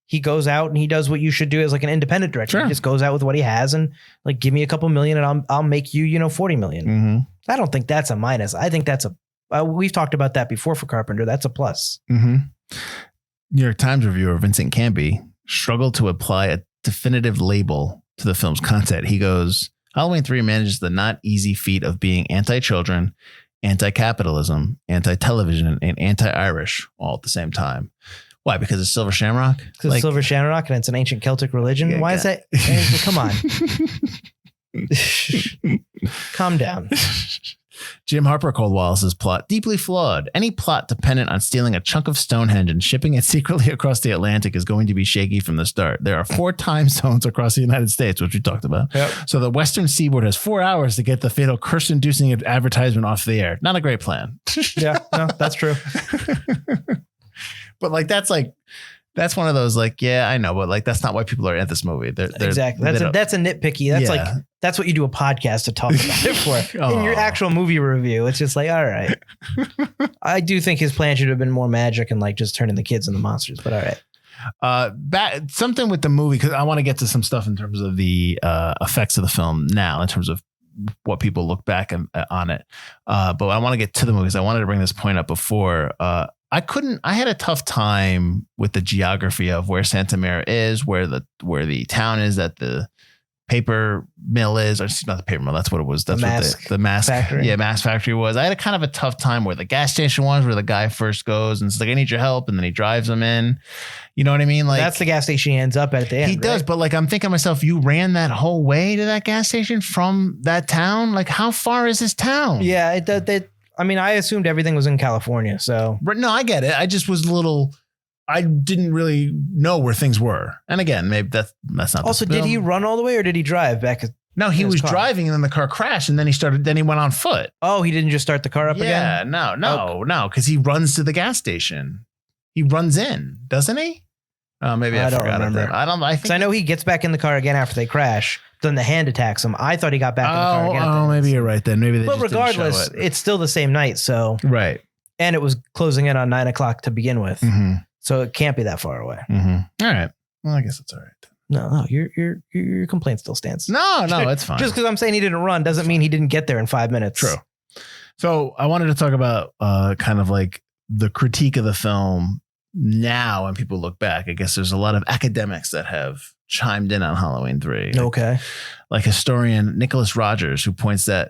he goes out and he does what you should do as like an independent director. Sure. He just goes out with what he has and like, give me a couple million and I'll make you, 40 million. I don't think that's a minus. I think that's we've talked about that before for Carpenter. That's a plus. New York Times reviewer Vincent Canby struggled to apply a definitive label to the film's content. He goes, Halloween 3 manages the not easy feat of being anti-children, anti-capitalism, anti-television, and anti-Irish all at the same time. Why? Because it's Silver Shamrock? Because it's Silver Shamrock and it's an ancient Celtic religion? Yeah, why is that? Come on. Calm down. Jim Harper called Wallace's plot deeply flawed. Any plot dependent on stealing a chunk of Stonehenge and shipping it secretly across the Atlantic is going to be shaky from the start. There are 4 time zones across the United States, which we talked about. Yep. So the Western Seaboard has 4 hours to get the fatal curse-inducing advertisement off the air. Not a great plan. Yeah, no, that's true. But that's one of those I know, but that's not why people are at this movie. They're exactly. That's a nitpicky. That's what you do a podcast to talk about it for. In your actual movie review, it's just like, all right. I do think his plan should have been more magic and just turning the kids into monsters, but all right. Something with the movie, because I want to get to some stuff in terms of the effects of the film now, in terms of what people look back on it. But I want to get to the movies. I wanted to bring this point up before. I had a tough time with the geography of where Santa Mira is, where the town is that the paper mill is, or not the paper mill. That's what it was. That's the mask factory. Yeah, mask factory was. I had a kind of a tough time where the gas station was, where the guy first goes and it's like, I need your help. And then he drives them in. You know what I mean? Like, that's the gas station he ends up at the end. He does. But I'm thinking to myself, you ran that whole way to that gas station from that town. Like, how far is this town? Yeah, I assumed everything was in California, so. But no, I get it. I just was I didn't really know where things were. And again, maybe that's not. Also, did he run all the way or did he drive back? No, he was driving and then the car crashed and then he went on foot. Oh, he didn't just start the car up again? Yeah, no, because he runs to the gas station. He runs in, doesn't he? Maybe I forgot remember. I think I know he gets back in the car again after they crash. Then the hand attacks him. I thought he got back in the car again. Oh, maybe you're right then. Maybe they but just regardless, didn't show it. It's still the same night. So right, and it was closing in on 9 o'clock to begin with. Mm-hmm. So it can't be that far away. Mm-hmm. All right. Well, I guess it's all right. No, your complaint still stands. No, it's fine. Just because I'm saying he didn't run doesn't mean he didn't get there in 5 minutes. True. So I wanted to talk about kind of like the critique of the film now when people look back. I guess there's a lot of academics that have chimed in on Halloween 3. Okay. Like historian Nicholas Rogers, who points to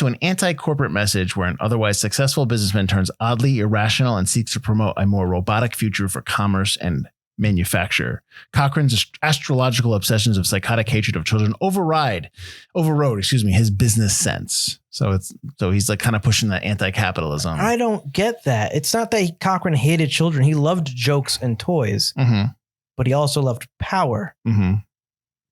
an anti-corporate message where an otherwise successful businessman turns oddly irrational and seeks to promote a more robotic future for commerce and manufacture. Cochran's astrological obsessions of psychotic hatred of children overrode his business sense. So he's like kind of pushing that anti-capitalism. I don't get that. It's not that Cochran hated children. He loved jokes and toys, but he also loved power. Mm-hmm.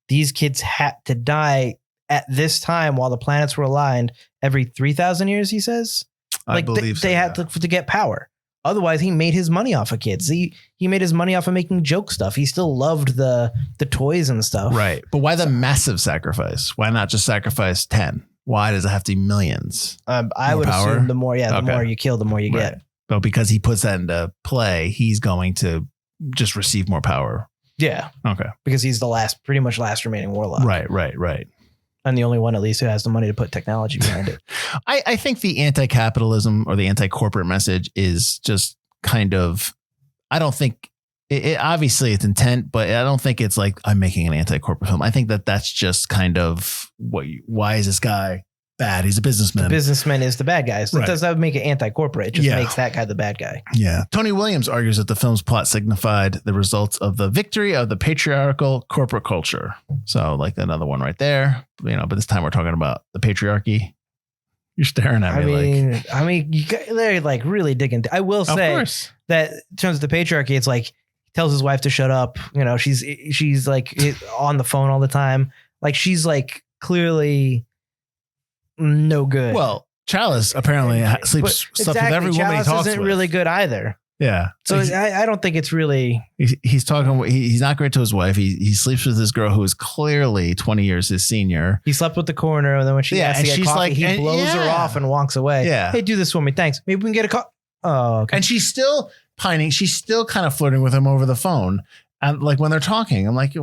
These kids had to die at this time while the planets were aligned every 3,000 years, he says. I believe they had to get power. Otherwise, he made his money off of kids. He made his money off of making joke stuff. He still loved the toys and stuff. Right. But why the massive sacrifice? Why not just sacrifice 10? Why does it have to be millions? I would power? assume the more you kill, the more you get. But because he puts that into play, he's going to just receive more power. Yeah. Okay. Because he's the pretty much last remaining warlock. Right. And the only one, at least, who has the money to put technology behind it. I think the anti-capitalism or the anti-corporate message is just kind of, I don't think it obviously it's intent, but I don't think it's like I'm making an anti-corporate film. I think that's just kind of why is this guy bad? He's a businessman. The businessman is the bad guy. So right. It doesn't make it anti-corporate. It just makes that guy the bad guy. Yeah. Tony Williams argues that the film's plot signified the results of the victory of the patriarchal corporate culture. So like another one right there, but this time we're talking about the patriarchy. You're staring at me they're like really digging. I will say that in terms of the patriarchy, it's like he tells his wife to shut up. She's like on the phone all the time. Like she's like clearly no good. Well, Chalice apparently sleeps with every woman Chalice he talks isn't with. Really good either. Yeah. So I don't think it's really. He's talking. He's not great to his wife. He sleeps with this girl who is clearly 20 years his senior. He slept with the coroner, and then when she asks to get coffee, he blows her off and walks away. Yeah. Hey, do this for me. Thanks. Maybe we can get a coffee. Oh, okay. And she's still pining. She's still kind of flirting with him over the phone. And like when they're talking, I'm like,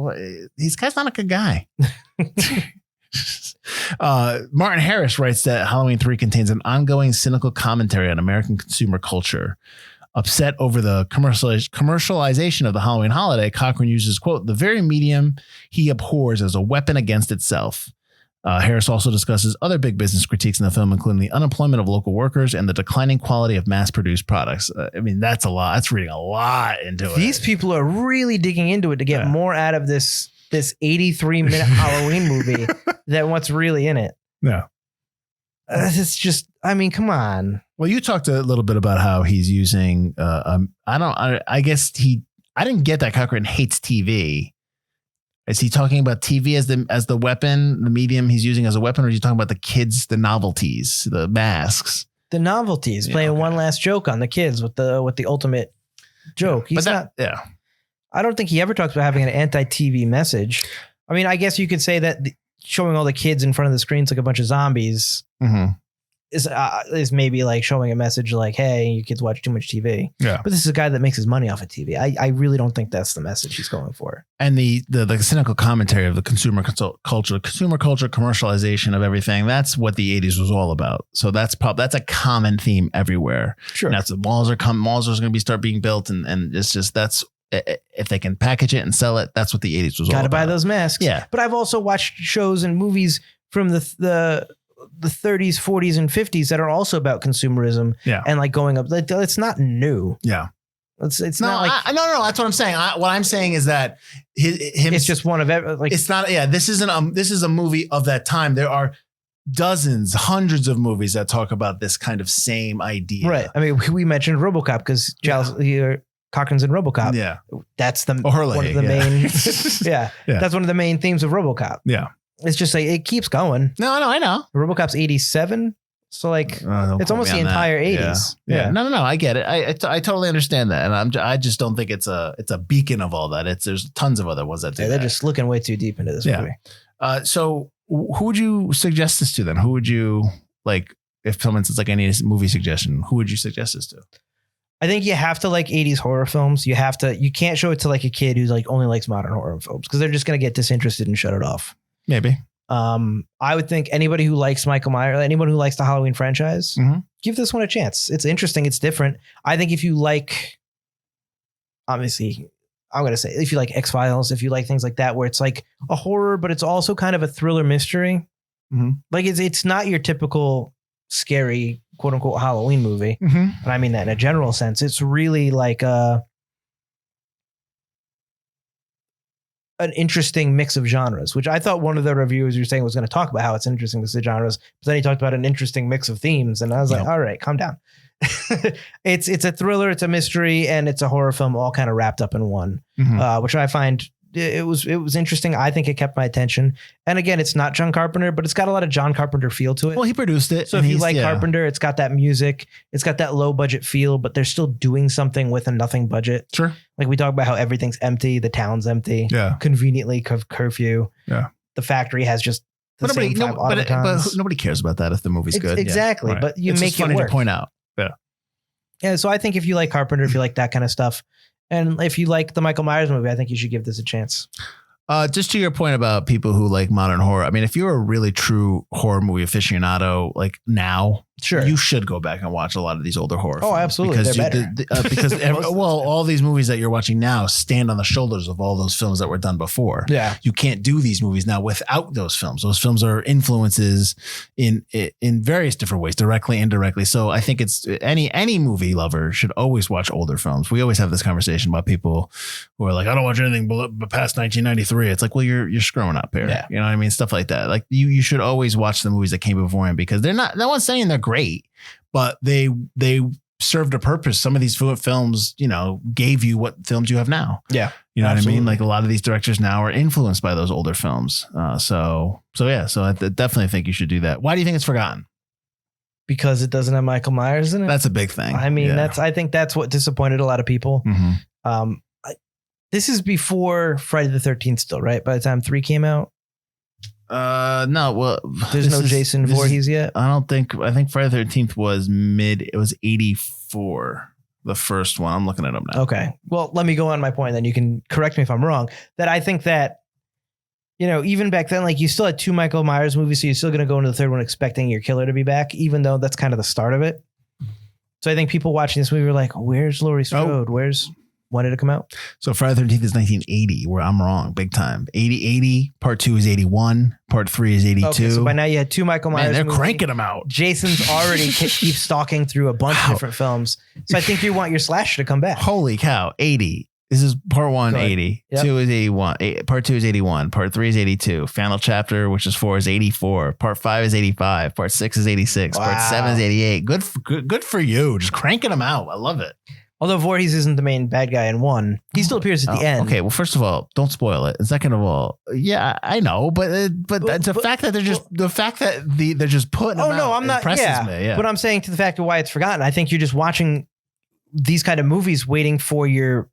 this guy's not a good guy. Martin Harris writes that Halloween 3 contains an ongoing cynical commentary on American consumer culture. Upset over the commercialization of the Halloween holiday, Cochran uses, quote, the very medium he abhors as a weapon against itself. Harris also discusses other big business critiques in the film, including the unemployment of local workers and the declining quality of mass-produced products. That's a lot. That's reading a lot into it. These people are really digging into it to get more out of this 83-minute Halloween movie than what's really in it. Yeah. It's just, come on. Well, you talked a little bit about how he's using, I didn't get that Cochran hates TV. Is he talking about TV as the weapon, the medium he's using as a weapon, or is he talking about the kids, the novelties, the masks? The novelties, playing one last joke on the kids with the ultimate joke. I don't think he ever talks about having an anti-TV message. I guess you could say that showing all the kids in front of the screens like a bunch of zombies is maybe like showing a message like, hey, you kids watch too much TV. Yeah. But this is a guy that makes his money off of TV. I really don't think that's the message he's going for. And the cynical commentary of the consumer culture, commercialization of everything. That's what the 80s was all about. So that's a common theme everywhere. Sure. And that's malls are going to start being built. And it's just, that's, if they can package it and sell it, that's what the 80s was all about. Got to buy those masks. Yeah. But I've also watched shows and movies from the 30s, 40s, and 50s that are also about consumerism. Yeah. And like going up. It's not new. Yeah. It's not like. No. That's what I'm saying. What I'm saying is that it's just one of like. It's not. Yeah. This is a movie of that time. There are dozens, hundreds of movies that talk about this kind of same idea. Right. We mentioned RoboCop because Cochran's in RoboCop. Yeah. That's one of main. the yeah. That's one of the main themes of RoboCop. Yeah. It's just like it keeps going. No, I know. RoboCop's 87. So like, it's almost the entire 80s. Yeah. No. I get it. I totally understand that. And I just don't think it's a beacon of all that. There's tons of other ones that do they're just looking way too deep into this movie. So who would you suggest this to then? Who would you like, if someone says like any movie suggestion, who would you suggest this to? I think you have to like 80s horror films. You can't show it to like a kid who's like only likes modern horror films because they're just going to get disinterested and shut it off. Maybe. I would think anybody who likes Michael Myers, anyone who likes the Halloween franchise, give this one a chance. It's interesting. It's different. I think if you like, obviously, I'm going to say if you like X-Files, if you like things like that, where it's like a horror, but it's also kind of a thriller mystery. Like it's not your typical scary quote unquote Halloween movie. And I mean that in a general sense. It's really like an interesting mix of genres, which I thought one of the reviewers you were saying was going to talk about how it's interesting mix of genres, but then he talked about an interesting mix of themes. And I was like, all right, calm down. It's a thriller, it's a mystery, and it's a horror film all kind of wrapped up in one, which I find it was interesting. I think it kept my attention. And again, it's not John Carpenter, but it's got a lot of John Carpenter feel to it. Well, he produced it. So if you like Carpenter, it's got that music, it's got that low budget feel, but they're still doing something with a nothing budget. Sure. Like we talk about how everything's empty. The town's empty. Yeah. Conveniently curfew. Yeah. The factory has just the same five automatons. But nobody cares about that if the movie's good. Exactly. Right. But you it's make funny it work. To point out. Yeah. Yeah. So I think if you like Carpenter, if you like that kind of stuff, and if you like the Michael Myers movie, I think you should give this a chance. Just to your point about people who like modern horror. I mean, if you're a really true horror movie aficionado, like now, sure, you should go back and watch a lot of these older horror films. Oh, absolutely. Because they're better. Because all these movies that you're watching now stand on the shoulders of all those films that were done before. Yeah. You can't do these movies now without those films. Those films are influences in various different ways, directly, indirectly. So I think it's any movie lover should always watch older films. We always have this conversation about people who are like, I don't watch anything but past 1993. It's like, well, you're screwing up here. Yeah. You know what I mean? Stuff like that. Like you should always watch the movies that came beforehand because they're not, no one's saying they're great, but they served a purpose. Some of these films, gave you what films you have now. Yeah. You know Absolutely. What I mean? Like a lot of these directors now are influenced by those older films. So I definitely think you should do that. Why do you think it's forgotten? Because it doesn't have Michael Myers in it. That's a big thing. I mean, I think that's what disappointed a lot of people. This is before Friday the 13th still, right? By the time 3 came out? No, well, there's no Jason Voorhees yet. I think Friday the 13th was it was 84, the first one. I'm looking it up now. Okay. Well, let me go on my point, then you can correct me if I'm wrong. That I think that, even back then, like you still had 2 Michael Myers movies, so you're still going to go into the third one expecting your killer to be back, even though that's kind of the start of it. So I think people watching this movie were like, where's Laurie Strode? When did it come out? So Friday the 13th is 1980, where I'm wrong, big time. 80, part 2 is 81, part 3 is 82. Okay, so by now you had 2 Michael Myers they're movies. Cranking them out. Jason's already keeps stalking through a bunch of different films. So I think you want your slasher to come back. Holy cow, 80. This is part 1, 80. Yep. 2 is 81. Part 2 is 81. Part 3 is 82. Final chapter, which is 4, is 84. Part 5 is 85. Part 6 is 86. Wow. Part 7 is 88. Good for you. Just cranking them out. I love it. Although Voorhees isn't the main bad guy in 1, he still appears at the end. Okay, well, first of all, don't spoil it. And second of all, yeah, I know, but the fact that they're just putting them out I'm not. Impresses me. Yeah. But I'm saying to the fact of why it's forgotten. I think you're just watching these kind of movies, waiting for your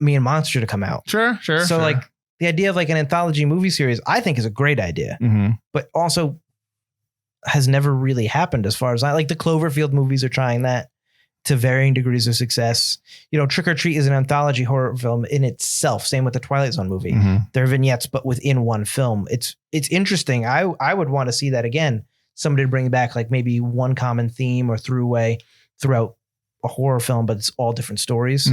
Me and Monster to come out. Sure. So like the idea of like an anthology movie series, I think is a great idea, but also has never really happened as far as like the Cloverfield movies are trying that to varying degrees of success. Trick or Treat is an anthology horror film in itself. Same with the Twilight Zone movie. They're vignettes, but within one film. It's interesting. I would want to see that again. Somebody to bring back like maybe one common theme or throughout a horror film, but it's all different stories.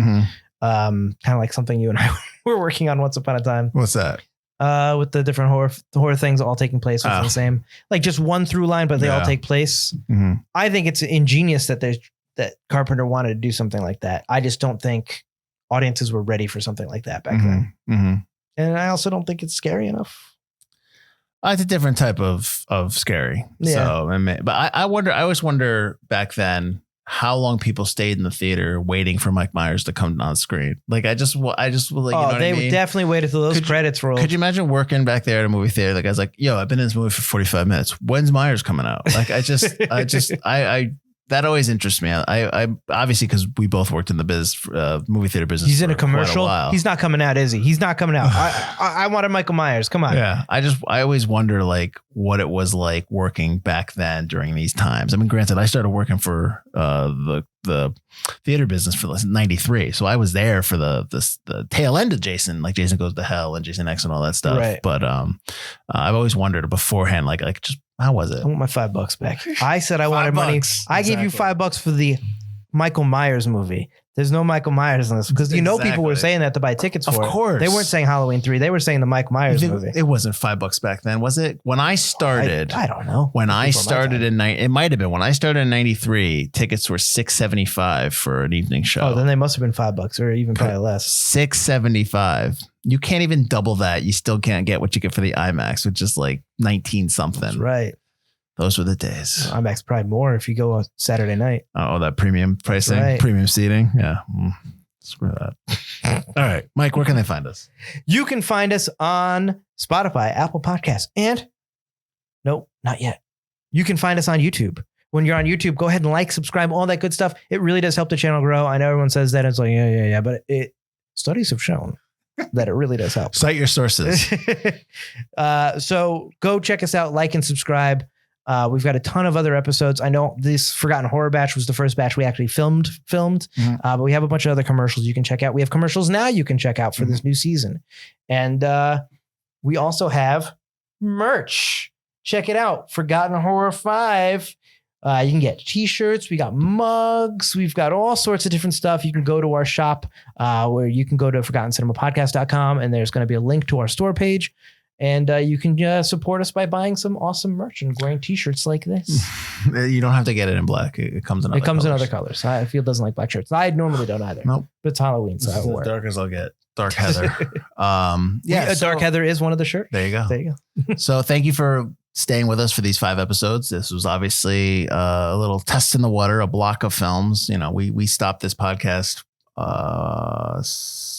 Kind of like something you and I were working on once upon a time. What's that? With the different horror things all taking place within the same, like just one through line, but they all take place. I think it's ingenious that Carpenter wanted to do something like that. I just don't think audiences were ready for something like that back then. And I also don't think it's scary enough. It's a different type of scary. Yeah. So, but I always wonder back then, how long people stayed in the theater waiting for Mike Myers to come on screen. Like I just like, you know what I mean? Definitely waited till those credits rolled. Could you imagine working back there at a movie theater? The guy's like, yo, I've been in this movie for 45 minutes. When's Myers coming out? Like I that always interests me. I obviously, because we both worked in the movie theater business. He's in a commercial. He's not coming out, is he? He's not coming out. I wanted Michael Myers. Come on. Yeah. I always wonder like what it was like working back then during these times. I mean, granted, I started working for the theater business for 93. So I was there for the tail end of Jason, like Jason Goes to Hell and Jason X and all that stuff. Right. But I've always wondered beforehand, like just how was it? I want my $5 back. I said I wanted money. I gave you $5 for the Michael Myers movie. There's no Michael Myers in this because people were saying that to buy tickets for. Of course, they weren't saying Halloween 3. They were saying the Michael Myers movie. It wasn't $5 back then, was it? When I started, I don't know. When I started it might have been when I started in 93. Tickets were $6.75 for an evening show. Oh, then they must have been $5 or even probably less. $6.75. You can't even double that. You still can't get what you get for the IMAX, which is like 19 something. That's right. Those were the days. IMAX probably more if you go on Saturday night. Oh, that premium pricing, premium seating. Yeah. Screw that. All right, Mike, where can they find us? You can find us on Spotify, Apple Podcasts, and nope, not yet. You can find us on YouTube. When you're on YouTube, go ahead and like, subscribe, all that good stuff. It really does help the channel grow. I know everyone says that. It's like, yeah. But studies have shown that it really does help. Cite your sources. So go check us out, like and subscribe. We've got a ton of other episodes. I know this Forgotten Horror batch was the first batch we actually filmed, but we have a bunch of other commercials you can check out. We have commercials now you can check out for this new season. And we also have merch. Check it out. Forgotten Horror 5. You can get t-shirts. We got mugs. We've got all sorts of different stuff. You can go to our shop where you can go to ForgottenCinemaPodcast.com and there's going to be a link to our store page. And you can support us by buying some awesome merch and wearing t-shirts like this. You don't have to get it in black. It comes in other colors. In other colors. Field doesn't like black shirts. I normally don't either. Nope. But it's Halloween, so I will wear it. Dark as I'll get. Dark Heather. Dark Heather is one of the shirts. There you go. So thank you for staying with us for these 5 episodes. This was obviously a little test in the water, a block of films. You know, we stopped this podcast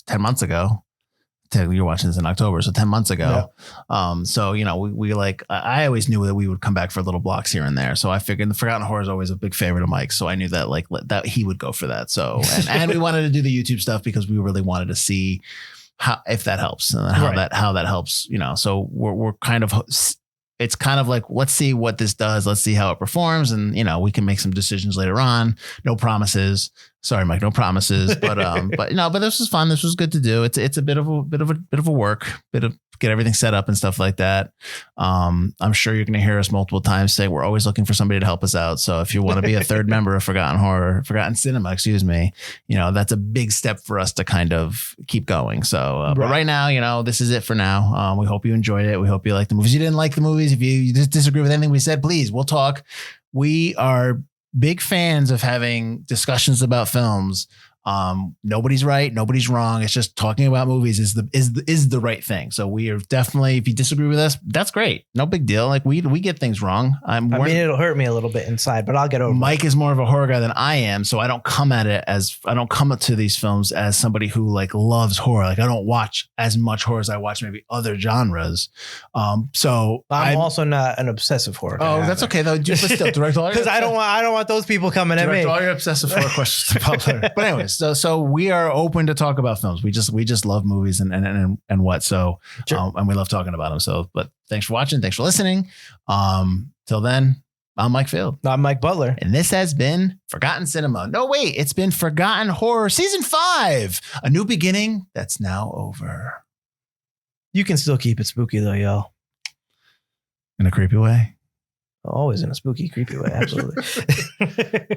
10 months ago. You're watching this in October, so 10 months ago. Yeah. So, you know, we like, I always knew that we would come back for little blocks here and there. So I figured the Forgotten Horror is always a big favorite of Mike's. So I knew that like that he would go for that. So, and we wanted to do the YouTube stuff because we really wanted to see if that helps and how that helps, you know. So we're kind of, it's kind of like, let's see what this does. Let's see how it performs. And, you know, we can make some decisions later on. No promises. Sorry, Mike, no promises, but this was fun. This was good to do. It's a bit of a work, get everything set up and stuff like that. I'm sure you're going to hear us multiple times say we're always looking for somebody to help us out. So if you want to be a third member of Forgotten Cinema, excuse me, you know, that's a big step for us to kind of keep going. So, but right now, you know, this is it for now. We hope you enjoyed it. We hope you like the movies. You didn't like the movies. If you just disagree with anything we said, please, we'll talk. We are big fans of having discussions about films. Nobody's right, nobody's wrong. It's just talking about movies is the right thing. So we are definitely, if you disagree with us, that's great. No big deal. Like we get things wrong. I mean, it'll hurt me a little bit inside, but I'll get over it. Mike is more of a horror guy than I am. So I don't come to these films as somebody who like loves horror. Like I don't watch as much horror as I watch maybe other genres. So I'm also not an obsessive horror guy. Oh, that's okay though. But still direct all because I don't want those people coming at me. Direct all your obsessive horror questions to Butler. But anyways, so we are open to talk about films. We just love movies and what. So, sure. And we love talking about them. So, but thanks for watching. Thanks for listening. Till then, I'm Mike Field. I'm Mike Butler. And this has been Forgotten Cinema. No, wait, it's been Forgotten Horror Season 5, a new beginning that's now over. You can still keep it spooky though, y'all. In a creepy way. Always in a spooky, creepy way. Absolutely.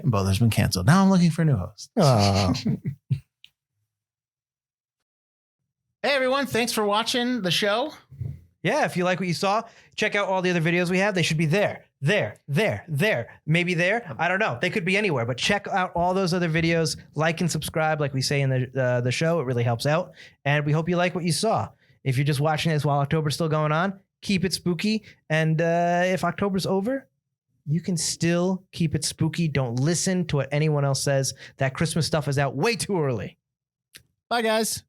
Butler's been canceled. Now I'm looking for a new host. Hey, everyone. Thanks for watching the show. Yeah, if you like what you saw, check out all the other videos we have. They should be there. Maybe there. I don't know. They could be anywhere, but check out all those other videos. Like and subscribe, like we say in the show. It really helps out. And we hope you like what you saw. If you're just watching this while October's still going on, keep it spooky. And if October's over, you can still keep it spooky. Don't listen to what anyone else says. That Christmas stuff is out way too early. Bye, guys.